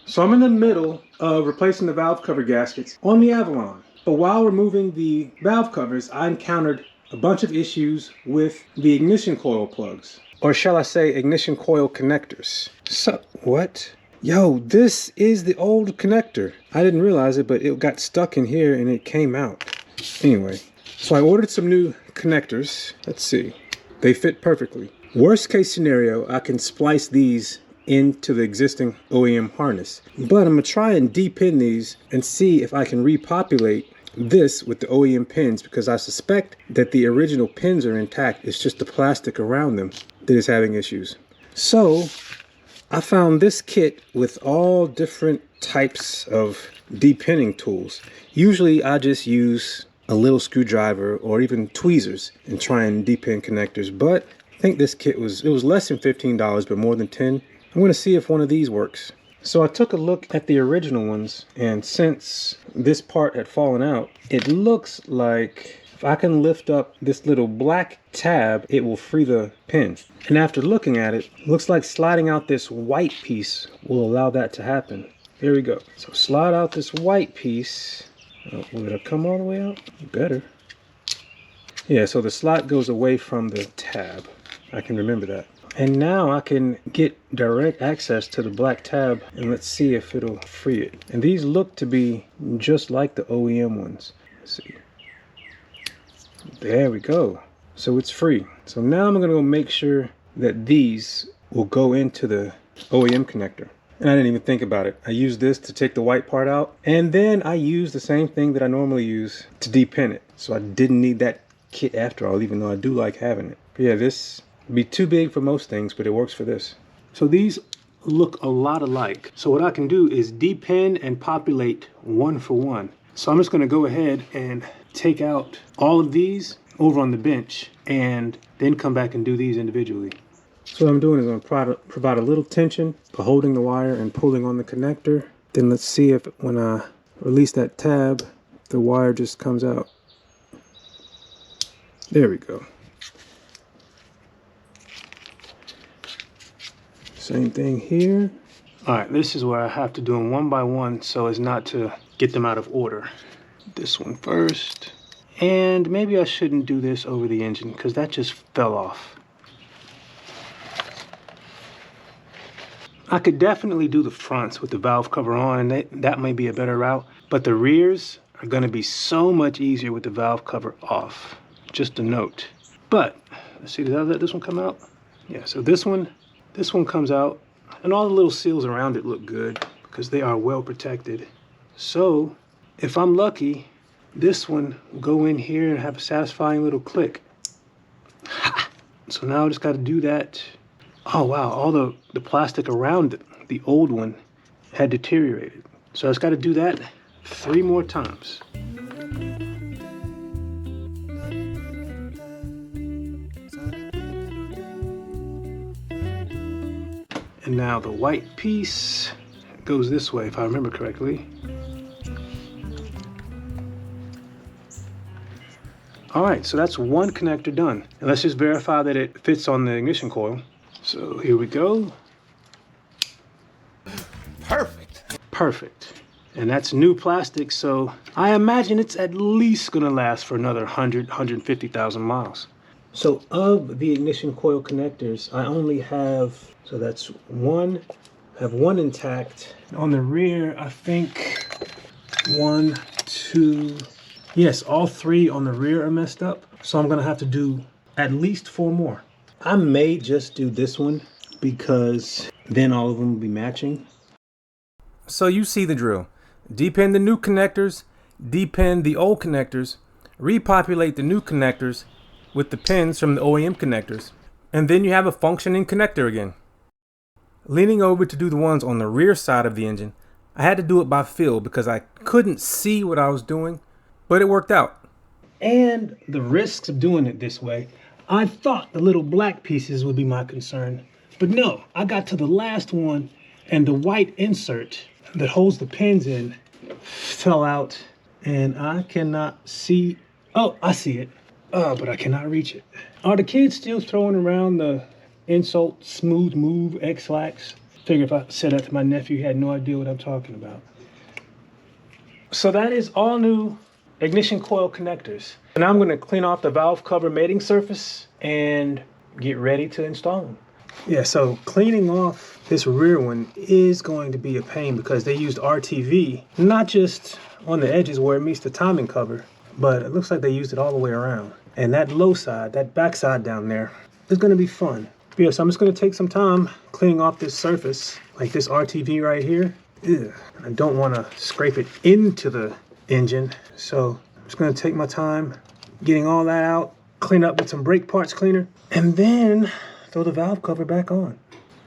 So I'm in the middle of replacing the valve cover gaskets on the Avalon. But while removing the valve covers, I encountered a bunch of issues with the ignition coil plugs. Or shall I say ignition coil connectors. So, what? Yo, this is the old connector. I didn't realize it, but it got stuck in here and it came out. Anyway, so I ordered some new connectors. Let's see. They fit perfectly. Worst case scenario, I can splice these into the existing OEM harness. But I'm gonna try and depin these and see if I can repopulate this with the OEM pins, because I suspect that the original pins are intact. It's just the plastic around them that is having issues. So I found this kit with all different types of depinning tools. Usually I just use a little screwdriver or even tweezers and try and depin connectors, but I think this kit was less than $15, but more than 10. I'm going to see if one of these works. So I took a look at the original ones, and since this part had fallen out, it looks like if I can lift up this little black tab, it will free the pin. And after looking at it, it looks like sliding out this white piece will allow that to happen. There we go. So slide out this white piece. Oh, will it come all the way out? Better. Yeah, so the slot goes away from the tab. I can remember that. And now I can get direct access to the black tab, and let's see if it'll free it. And these look to be just like the OEM ones. Let's see. There we go. So it's free. So now I'm gonna go make sure that these will go into the OEM connector. And I didn't even think about it. I used this to take the white part out, and then I used the same thing that I normally use to depin it. So I didn't need that kit after all, even though I do like having it. But yeah, this would be too big for most things, but it works for this. So these look a lot alike. So what I can do is depin and populate one for one. So I'm just gonna go ahead and take out all of these over on the bench and then come back and do these individually. So what I'm doing is I'm gonna provide a little tension for holding the wire and pulling on the connector. Then let's see if when I release that tab, the wire just comes out. There we go. Same thing here. All right, this is where I have to do them one by one so as not to get them out of order. This one first. And maybe I shouldn't do this over the engine because that just fell off. I could definitely do the fronts with the valve cover on, and that may be a better route, but the rears are gonna be so much easier with the valve cover off. Just a note. But, let's see, did I let this one come out? Yeah, so this one comes out, and all the little seals around it look good because they are well protected. So if I'm lucky, this one will go in here and have a satisfying little click. So now I just got to do that. Oh wow, all the plastic around the old one had deteriorated. So I just got to do that 3 more times. And now the white piece goes this way, if I remember correctly. All right, so that's one connector done. And let's just verify that it fits on the ignition coil. So here we go. Perfect. Perfect. And that's new plastic, so I imagine it's at least gonna last for another 150,000 miles. So of the ignition coil connectors, I only have, so that's one, I have one intact. On the rear, I think 1, 2, yes, all 3 on the rear are messed up. So I'm gonna have to do at least 4 more. I may just do this one because then all of them will be matching. So you see the drill. Depin the new connectors, depin the old connectors, repopulate the new connectors with the pins from the OEM connectors, and then you have a functioning connector again. Leaning over to do the ones on the rear side of the engine, I had to do it by feel because I couldn't see what I was doing, but it worked out. And the risks of doing it this way, I thought the little black pieces would be my concern, but no, I got to the last one and the white insert that holds the pins in fell out and I cannot see. Oh, I see it. But I cannot reach it. Are the kids still throwing around the insult smooth move X-Lax? Figure if I said that to my nephew, he had no idea what I'm talking about. So that is all new ignition coil connectors. And I'm gonna clean off the valve cover mating surface and get ready to install them. Yeah, so cleaning off this rear one is going to be a pain because they used RTV, not just on the edges where it meets the timing cover, but it looks like they used it all the way around. And that low side, that back side down there, is gonna be fun. But yeah, so I'm just gonna take some time cleaning off this surface, like this RTV right here. Ugh. I don't wanna scrape it into the engine. So I'm just gonna take my time getting all that out, clean up with some brake parts cleaner, and then throw the valve cover back on.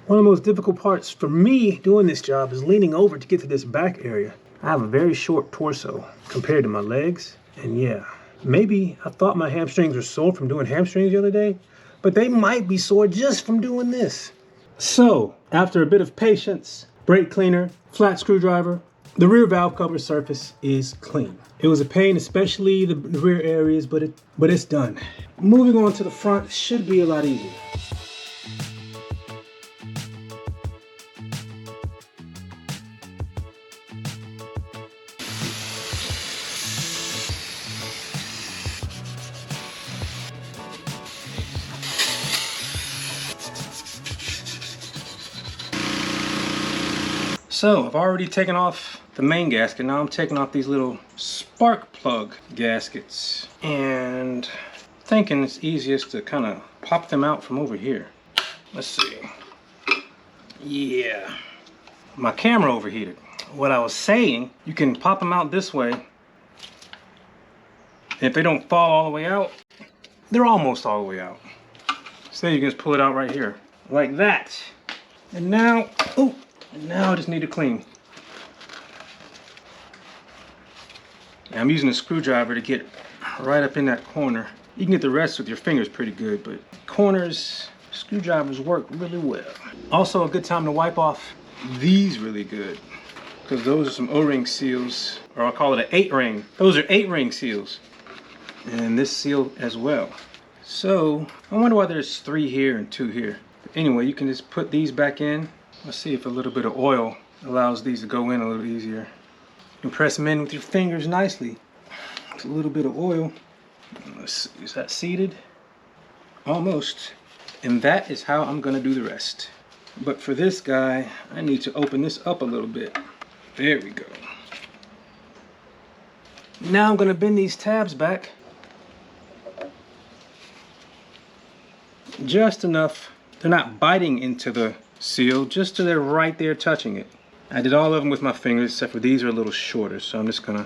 One of the most difficult parts for me doing this job is leaning over to get to this back area. I have a very short torso compared to my legs, and yeah, maybe I thought my hamstrings were sore from doing hamstrings the other day, but they might be sore just from doing this. So, after a bit of patience, brake cleaner, flat screwdriver, the rear valve cover surface is clean. It was a pain, especially the rear areas, but it's done. Moving on to the front should be a lot easier. So I've already taken off the main gasket. Now I'm taking off these little spark plug gaskets, and thinking it's easiest to kind of pop them out from over here. Let's see. Yeah, my camera overheated. What I was saying, you can pop them out this way. If they don't fall all the way out, they're almost all the way out. So you can just pull it out right here, like that. And now, oh. Now I just need to clean. I'm using a screwdriver to get right up in that corner. You can get the rest with your fingers pretty good, but corners, screwdrivers work really well. Also a good time to wipe off these really good, because those are some O-ring seals, or I'll call it an 8-ring. Those are 8-ring seals. And this seal as well. So I wonder why there's 3 here and 2 here. But anyway, you can just put these back in. Let's see if a little bit of oil allows these to go in a little easier. You can press them in with your fingers nicely. It's a little bit of oil. Let's see, is that seated? Almost. And that is how I'm gonna do the rest. But for this guy, I need to open this up a little bit. There we go. Now I'm gonna bend these tabs back. Just enough. They're not biting into the seal, just till they're right there touching it. I did all of them with my fingers, except for these are a little shorter, so I'm just gonna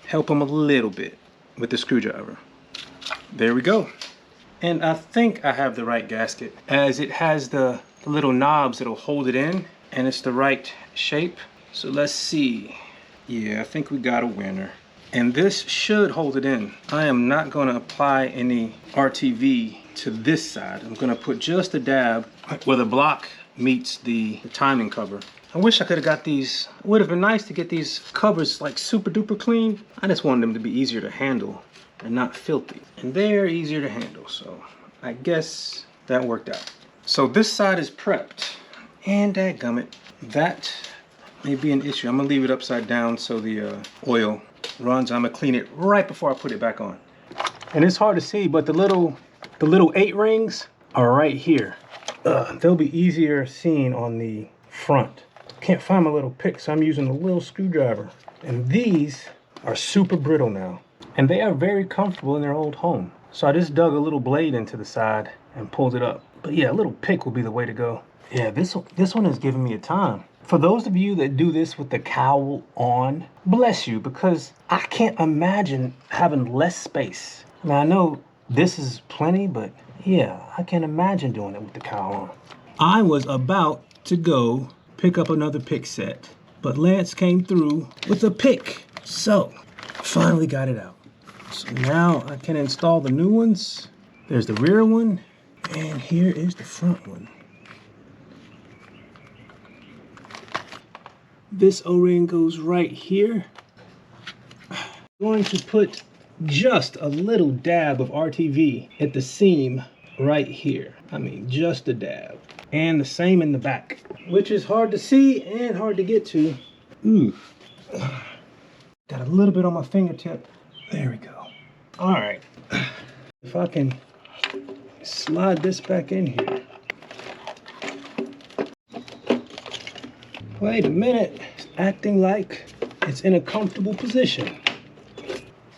help them a little bit with the screwdriver. There we go. And I think I have the right gasket, as it has the little knobs that'll hold it in, and it's the right shape. So let's see. Yeah, I think we got a winner. And this should hold it in. I am not gonna apply any RTV to this side. I'm gonna put just a dab where the block meets the timing cover. I wish I could have got these. It would have been nice to get these covers like super duper clean. I just wanted them to be easier to handle and not filthy. And they're easier to handle, so I guess that worked out. So this side is prepped. And dadgummit, that may be an issue. I'm gonna leave it upside down so the oil runs. I'm gonna clean it right before I put it back on. And it's hard to see, but the little 8 rings are right here. They'll be easier seen on the front. Can't find my little pick, so I'm using a little screwdriver. And these are super brittle now. And they are very comfortable in their old home. So I just dug a little blade into the side and pulled it up. But yeah, a little pick will be the way to go. Yeah, this one is giving me a time. For those of you that do this with the cowl on, bless you, because I can't imagine having less space. Now I know this is plenty, but yeah, I can't imagine doing it with the cowl on. I was about to go pick up another pick set, but Lance came through with a pick. So, finally got it out. So now I can install the new ones. There's the rear one, and here is the front one. This O-ring goes right here. I'm going to put just a little dab of RTV at the seam right here. I mean, just a dab. and the same in the back, which is hard to see and hard to get to. Ooh. Got a little bit on my fingertip. There we go. All right. If I can slide this back in here. Wait a minute. It's acting like it's in a comfortable position.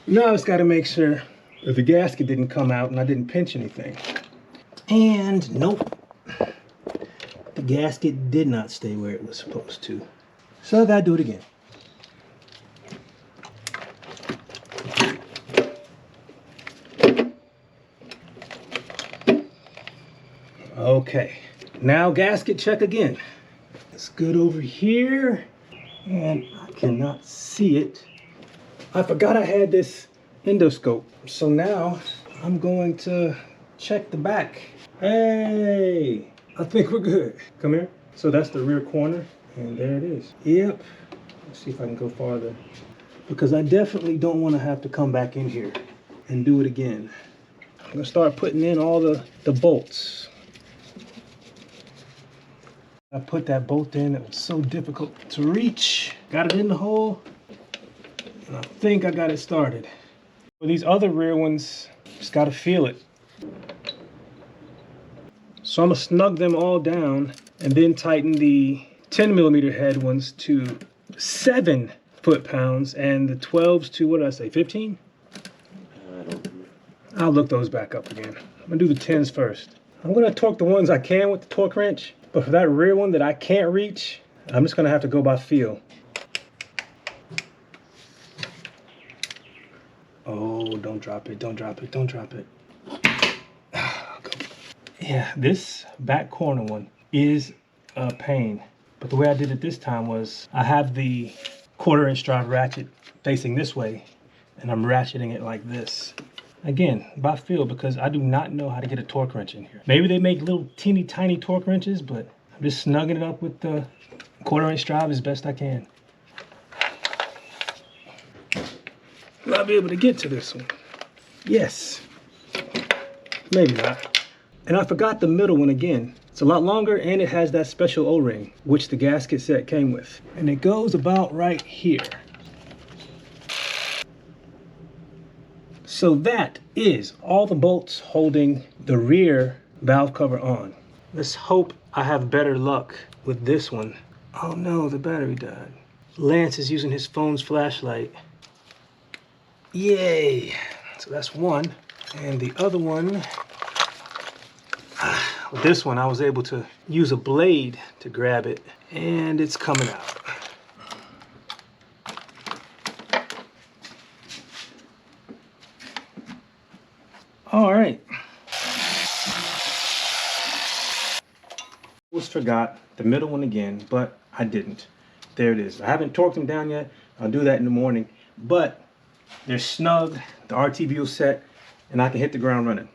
Now I just got to make sure that the gasket didn't come out and I didn't pinch anything. And nope. The gasket did not stay where it was supposed to. So I got to do it again. Okay, now gasket check again. It's good over here, and I cannot see it. I forgot I had this endoscope, so now I'm going to check the back. Hey, I think we're good. Come here. So that's the rear corner, and there it is. Yep. Let's see if I can go farther, because I definitely don't want to have to come back in here and do it again. I'm gonna start putting in all the bolts. I put that bolt in, it was so difficult to reach. Got it in the hole, and I think I got it started. For these other rear ones, just gotta feel it. So I'm gonna snug them all down and then tighten the 10mm head ones to 7 foot-pounds and the 12s to, what did I say, 15? I'll look those back up again. I'm gonna do the 10s first. I'm gonna torque the ones I can with the torque wrench. But for that rear one that I can't reach, I'm just gonna have to go by feel. Oh, don't drop it, don't drop it, don't drop it. Yeah, this back corner one is a pain. But the way I did it this time was I have the 1/4" drive ratchet facing this way, and I'm ratcheting it like this. Again, by feel, because I do not know how to get a torque wrench in here. Maybe they make little teeny tiny torque wrenches, but I'm just snugging it up with the 1/4" drive as best I can. Will I be able to get to this one? Yes. Maybe not. And I forgot the middle one again. It's a lot longer, and it has that special O-ring, which the gasket set came with. And it goes about right here. So that is all the bolts holding the rear valve cover on. Let's hope I have better luck with this one. Oh no, the battery died. Lance is using his phone's flashlight. Yay! So that's one. And the other one, with this one I was able to use a blade to grab it, and it's coming out. All right. Almost forgot the middle one again, but I didn't. There it is. I haven't torqued them down yet. I'll do that in the morning, but they're snug, the RTV set, and I can hit the ground running.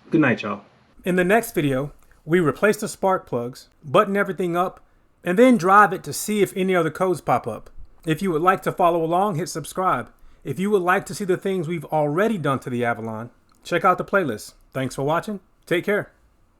Good night, y'all. In the next video, we replace the spark plugs, button everything up, and then drive it to see if any other codes pop up. If you would like to follow along, hit subscribe. If you would like to see the things we've already done to the Avalon, check out the playlist. Thanks for watching. Take care.